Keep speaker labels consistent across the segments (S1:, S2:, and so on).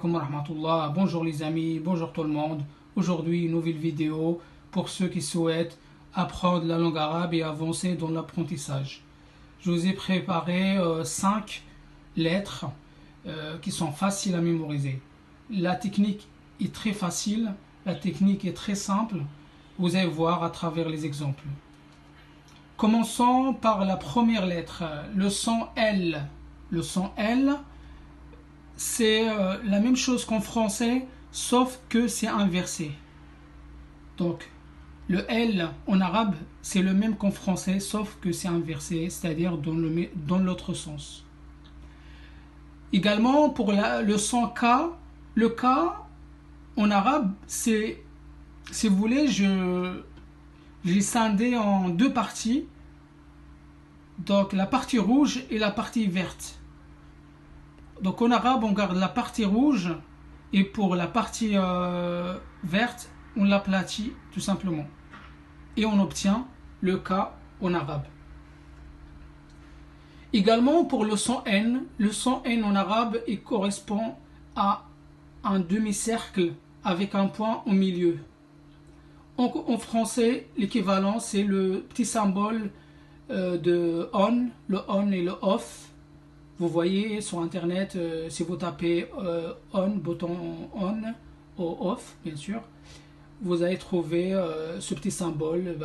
S1: alaikum wa rahmatullah. Bonjour les amis, bonjour tout le monde. Aujourd'hui, une nouvelle vidéo pour ceux qui souhaitent apprendre la langue arabe et avancer dans l'apprentissage. Je vous ai préparé 5 lettres qui sont faciles à mémoriser. La technique est très facile, la technique est très simple. Vous allez voir à travers les exemples. Commençons par la première lettre, le son L. Le son L, c'est la même chose qu'en français, sauf que c'est inversé. Donc, le L en arabe, c'est le même qu'en français, sauf que c'est inversé, c'est-à-dire dans l'autre sens. Également, pour le son K, le K, en arabe, c'est, si vous voulez, j'ai scindé en deux parties. Donc, la partie rouge et la partie verte. Donc en arabe, on garde la partie rouge et pour la partie verte, on l'aplatit tout simplement. Et on obtient le K en arabe. Également pour le son N en arabe, il correspond à un demi-cercle avec un point au milieu. En français, l'équivalent, c'est le petit symbole de on, le on et le off. Vous voyez sur internet, si vous tapez on, bouton on ou off, bien sûr, vous allez trouver ce petit symbole,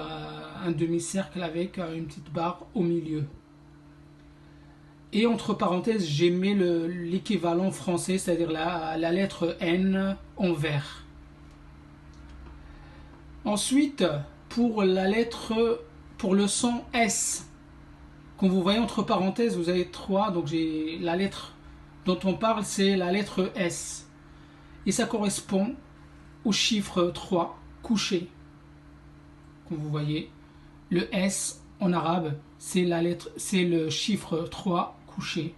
S1: un demi-cercle avec une petite barre au milieu. Et entre parenthèses, j'ai mis l'équivalent français, c'est-à-dire la lettre N en vert. Ensuite, pour le son S, comme vous voyez entre parenthèses, vous avez 3, donc la lettre dont on parle, c'est la lettre S. Et ça correspond au chiffre 3, couché. Comme vous voyez, le S en arabe, c'est le chiffre 3, couché.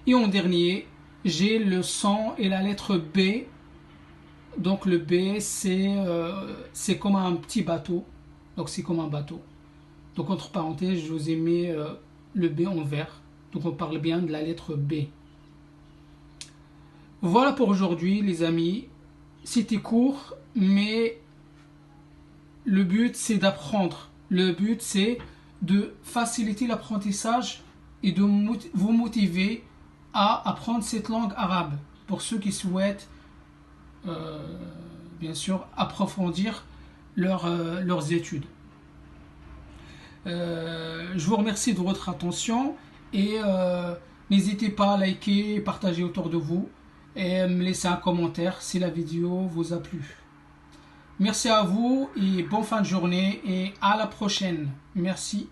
S1: Et en dernier, j'ai le son et la lettre B. Donc le B, c'est comme un petit bateau. Donc c'est comme un bateau. Donc entre parenthèses, je vous ai mis le B en vert. Donc on parle bien de la lettre B. Voilà pour aujourd'hui les amis. C'était court, mais le but c'est d'apprendre. Le but c'est de faciliter l'apprentissage et de vous motiver à apprendre cette langue arabe. Pour ceux qui souhaitent bien sûr approfondir leurs études. Je vous remercie de votre attention et n'hésitez pas à liker, partager autour de vous et me laisser un commentaire si la vidéo vous a plu. Merci à vous et bonne fin de journée et à la prochaine. Merci.